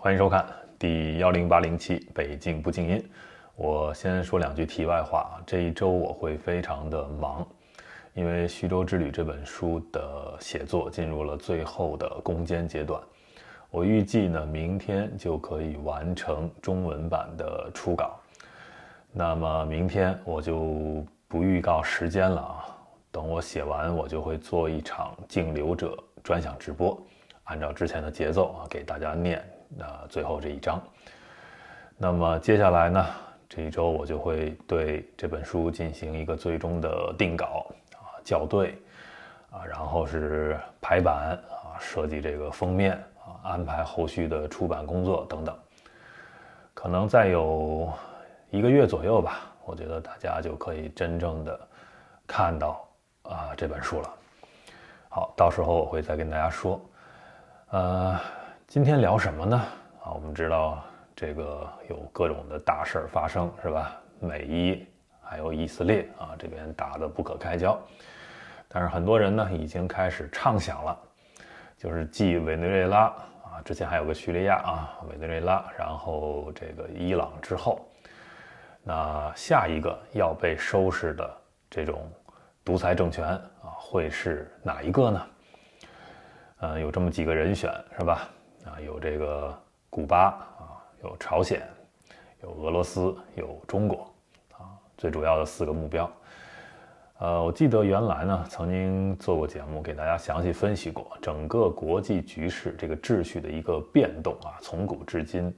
欢迎收看第1080期北京不静音。我先说两句题外话，这一周我会非常的忙，因为《徐州之旅》这本书的写作进入了最后的攻坚阶段。我预计呢，明天就可以完成中文版的初稿。那么明天我就不预告时间了啊，等我写完，我就会做一场竞流者专享直播，按照之前的节奏啊，给大家念最后这一章。那么接下来呢，这一周我就会对这本书进行一个最终的定稿啊、校对啊，然后是排版啊、设计这个封面啊、安排后续的出版工作等等。可能再有1个月左右吧，我觉得大家就可以真正的看到这本书了。好，到时候我会再跟大家说。今天聊什么呢？我们知道这个有各种的大事发生，是吧？美伊还有以色列这边打得不可开交，但是很多人呢已经开始畅想了，就是继委内瑞拉之前还有个叙利亚委内瑞拉，然后这个伊朗之后，那下一个要被收拾的这种独裁政权会是哪一个呢？有这么几个人选，是吧？有这个古巴有朝鲜，有俄罗斯，有中国最主要的4个目标。我记得原来呢曾经做过节目给大家详细分析过整个国际局势这个秩序的一个变动从古至今。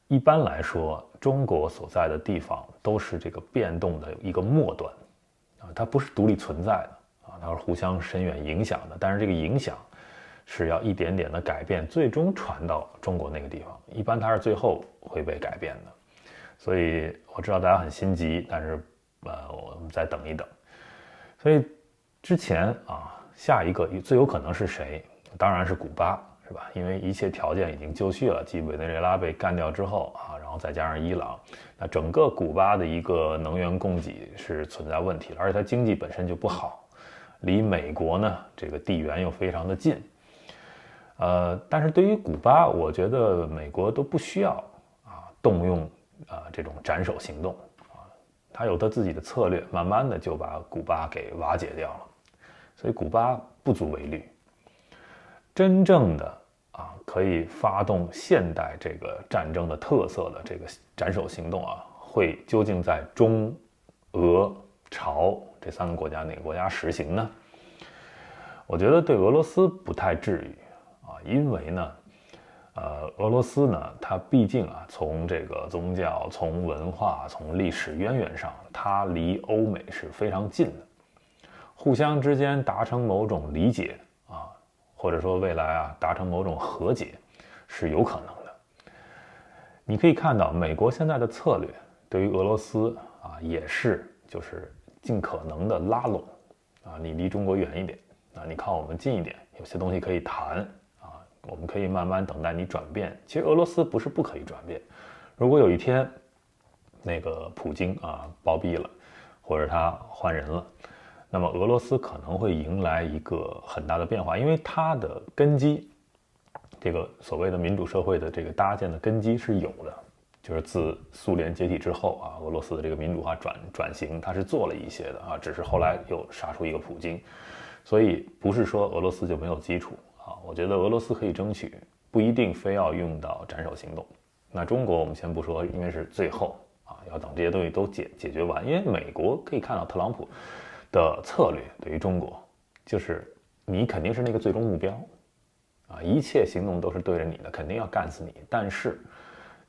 一般来说，中国所在的地方都是这个变动的一个末端它不是独立存在的它是互相深远影响的，但是这个影响是要一点点的改变，最终传到中国那个地方，一般它是最后会被改变的。所以我知道大家很心急，但是我们再等一等。所以之前下一个最有可能是谁？当然是古巴，是吧？因为一切条件已经就绪了，继委内瑞拉被干掉之后然后再加上伊朗，那整个古巴的一个能源供给是存在问题的，而且它经济本身就不好，离美国呢这个地缘又非常的近。但是对于古巴，我觉得美国都不需要动用这种斩首行动他有他自己的策略，慢慢的就把古巴给瓦解掉了，所以古巴不足为虑。真正的可以发动现代这个战争的特色的这个斩首行动会究竟在中俄朝这3个国家哪个国家实行呢？我觉得对俄罗斯不太至于因为呢俄罗斯呢它毕竟从这个宗教、从文化、从历史渊源上，它离欧美是非常近的，互相之间达成某种理解或者说未来达成某种和解是有可能的。你可以看到美国现在的策略对于俄罗斯也是就是尽可能的拉拢你离中国远一点你靠我们近一点，有些东西可以谈我们可以慢慢等待你转变。其实俄罗斯不是不可以转变，如果有一天那个普京暴毙了，或者他换人了，那么俄罗斯可能会迎来一个很大的变化，因为它的根基，这个所谓的民主社会的这个搭建的根基是有的，就是自苏联解体之后俄罗斯的这个民主化转型，它是做了一些的只是后来又杀出一个普京，所以不是说俄罗斯就没有基础我觉得俄罗斯可以争取，不一定非要用到斩首行动。那中国我们先不说，因为是最后要等这些东西都解决完。因为美国可以看到特朗普的策略对于中国，就是你肯定是那个最终目标一切行动都是对着你的，肯定要干死你。但是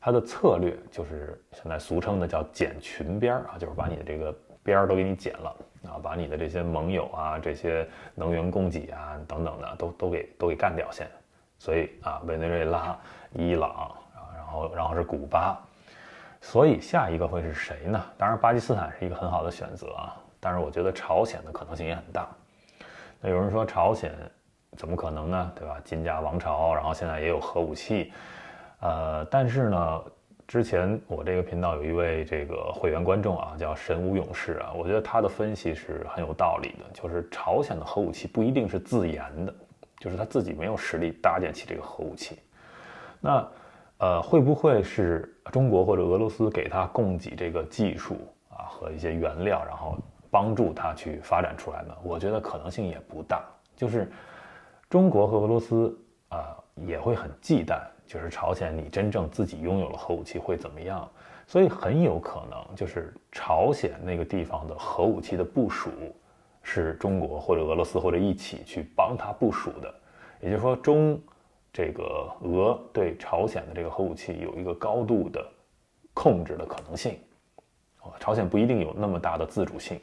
他的策略就是现在俗称的叫剪裙边就是把你的这个边都给你剪了把你的这些盟友这些能源供给等等的都给干掉先。所以委内瑞拉、伊朗然后是古巴，所以下一个会是谁呢？当然巴基斯坦是一个很好的选择但是我觉得朝鲜的可能性也很大。那有人说朝鲜怎么可能呢？对吧？金家王朝，然后现在也有核武器但是呢之前我这个频道有一位这个会员观众叫神武勇士我觉得他的分析是很有道理的，就是朝鲜的核武器不一定是自研的，就是他自己没有实力搭建起这个核武器。那会不会是中国或者俄罗斯给他供给这个技术啊和一些原料，然后帮助他去发展出来呢？我觉得可能性也不大。就是中国和俄罗斯也会很忌惮，就是朝鲜你真正自己拥有了核武器会怎么样？所以很有可能就是朝鲜那个地方的核武器的部署是中国或者俄罗斯或者一起去帮他部署的。也就是说，这个俄对朝鲜的这个核武器有一个高度的控制的可能性。朝鲜不一定有那么大的自主性，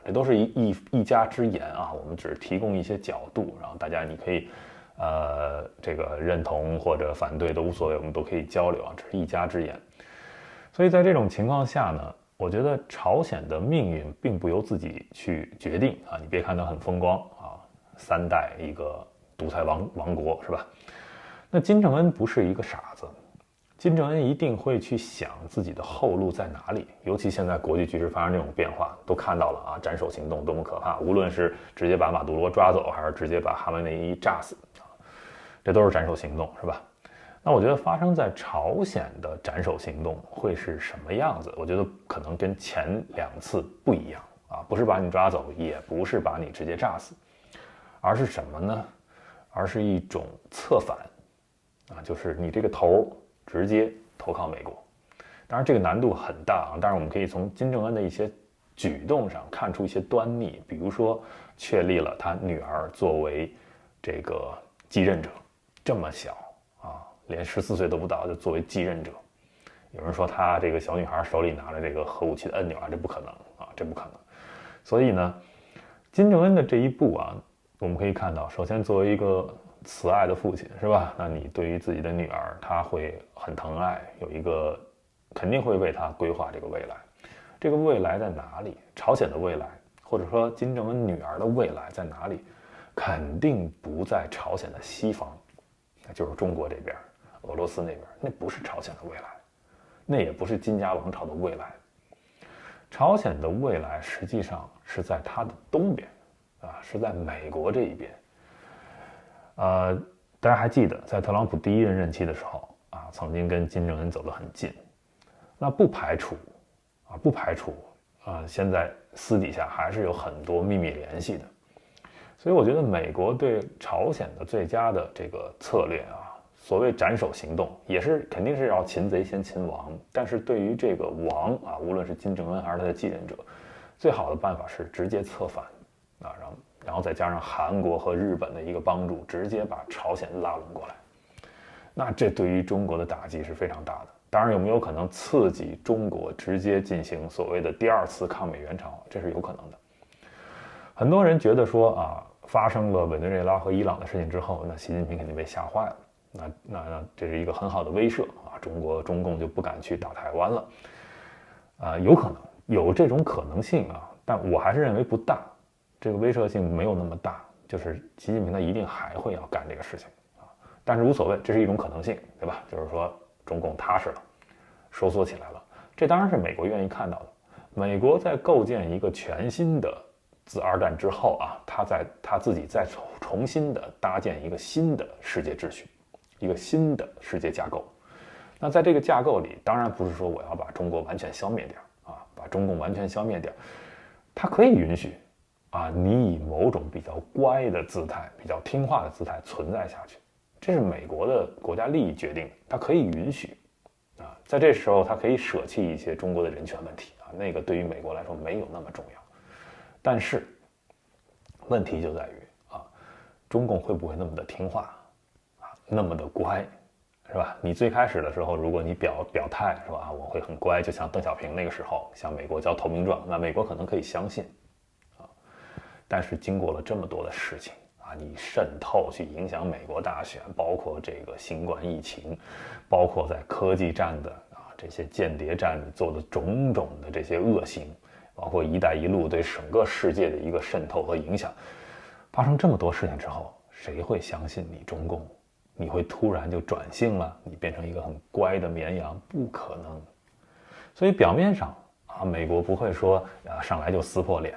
这都是一家之言啊。我们只是提供一些角度，然后大家你可以这个认同或者反对都无所谓，我们都可以交流啊，这是一家之言。所以在这种情况下呢，我觉得朝鲜的命运并不由自己去决定啊。你别看它很风光啊，3代一个独裁王国是吧？那金正恩不是一个傻子，金正恩一定会去想自己的后路在哪里。尤其现在国际局势发生这种变化，都看到了啊，斩首行动多么可怕！无论是直接把马杜罗抓走，还是直接把哈梅内伊炸死啊，这都是斩首行动，是吧？那我觉得发生在朝鲜的斩首行动会是什么样子？我觉得可能跟前2次不一样啊，不是把你抓走，也不是把你直接炸死，而是什么呢？而是一种策反啊，就是你这个头直接投靠美国。当然这个难度很大啊，但是我们可以从金正恩的一些举动上看出一些端倪，比如说确立了他女儿作为这个继任者，这么小啊，连14岁都不到就作为继任者。有人说他这个小女孩手里拿着这个核武器的按钮啊，这不可能啊，这不可能。所以呢，金正恩的这一步啊，我们可以看到，首先作为一个慈爱的父亲是吧？那你对于自己的女儿，他会很疼爱，有一个肯定会为他规划这个未来。这个未来在哪里？朝鲜的未来，或者说金正恩女儿的未来在哪里？肯定不在朝鲜的西方，那就是中国这边、俄罗斯那边，那不是朝鲜的未来，那也不是金家王朝的未来。朝鲜的未来实际上是在它的东边，啊，是在美国这一边。大家还记得在特朗普第1任任期的时候啊，曾经跟金正恩走得很近。那不排除现在私底下还是有很多秘密联系的。所以我觉得美国对朝鲜的最佳的这个策略啊，所谓斩首行动，也是肯定是要擒贼先擒王。但是对于这个王啊，无论是金正恩还是他的继任者，最好的办法是直接策反啊，然后再加上韩国和日本的一个帮助，直接把朝鲜拉拢过来。那这对于中国的打击是非常大的。当然有没有可能刺激中国直接进行所谓的第2次抗美援朝，这是有可能的。很多人觉得说啊，发生了委内瑞拉和伊朗的事情之后，那习近平肯定被吓坏了，那这是一个很好的威慑啊，中共就不敢去打台湾了。有可能有这种可能性啊，但我还是认为不大，这个威慑性没有那么大，就是习近平他一定还会要干这个事情啊，但是无所谓，这是一种可能性，对吧？就是说中共踏实了，收缩起来了，这当然是美国愿意看到的。美国在构建一个全新的，自2战之后啊，他自己再重新的搭建一个新的世界秩序，一个新的世界架构。那在这个架构里，当然不是说我要把中国完全消灭掉啊，把中共完全消灭掉，它可以允许啊，你以某种比较乖的姿态、比较听话的姿态存在下去，这是美国的国家利益决定的，它可以允许啊，在这时候它可以舍弃一些中国的人权问题啊，那个对于美国来说没有那么重要。但是问题就在于啊，中共会不会那么的听话啊，那么的乖，是吧？你最开始的时候，如果你表态是吧，我会很乖，就像邓小平那个时候向美国交投名状，那美国可能可以相信啊。但是经过了这么多的事情啊，你渗透去影响美国大选，包括这个新冠疫情，包括在科技战的啊这些间谍战你做的种种的这些恶行，包括一带一路对整个世界的一个渗透和影响，发生这么多事情之后，谁会相信你中共？你会突然就转性了，你变成一个很乖的绵羊？不可能。所以表面上啊，美国不会说上来就撕破脸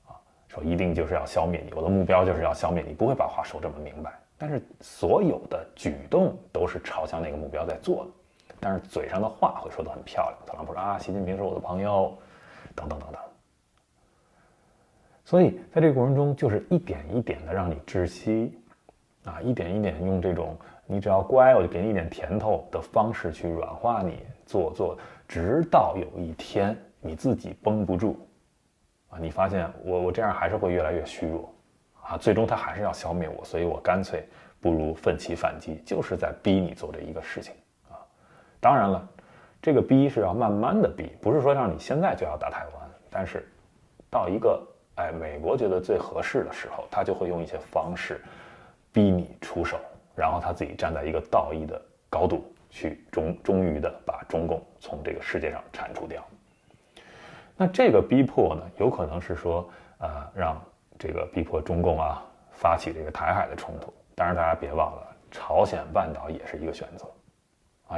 啊，说一定就是要消灭你，我的目标就是要消灭你，不会把话说这么明白。但是所有的举动都是朝向那个目标在做的。但是嘴上的话会说得很漂亮。特朗普说啊，习近平是我的朋友，等等等等。所以在这个过程中，就是一点一点的让你窒息，啊，一点一点用这种你只要乖，我就给你一点甜头的方式去软化你，做，直到有一天你自己绷不住，啊，你发现我这样还是会越来越虚弱，啊，最终他还是要消灭我，所以我干脆不如奋起反击，就是在逼你做这一个事情啊。当然了，这个逼是要慢慢的逼，不是说让你现在就要打台湾，但是到一个美国觉得最合适的时候，他就会用一些方式逼你出手，然后他自己站在一个道义的高度去终于的把中共从这个世界上铲除掉。那这个逼迫呢，有可能是说让这个逼迫中共发起这个台海的冲突。当然大家别忘了，朝鲜半岛也是一个选择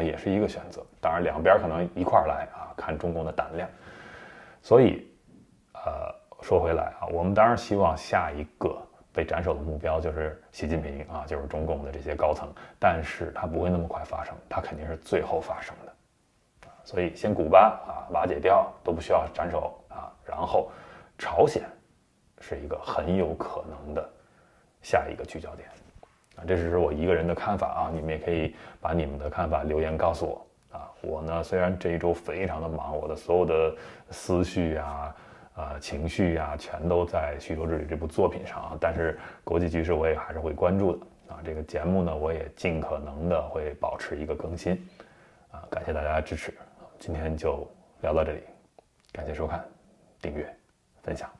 也是一个选择。当然两边可能一块来看中共的胆量。所以说回来我们当然希望下一个被斩首的目标就是习近平就是中共的这些高层，但是它不会那么快发生，它肯定是最后发生的。所以先古巴瓦解掉都不需要斩首然后朝鲜是一个很有可能的下一个聚焦点这只是我一个人的看法你们也可以把你们的看法留言告诉我我呢虽然这一周非常的忙，我的所有的思绪情绪全都在《徐州之旅》这部作品上但是国际局势我也还是会关注的这个节目呢我也尽可能的会保持一个更新感谢大家的支持，今天就聊到这里，感谢收看、订阅、分享。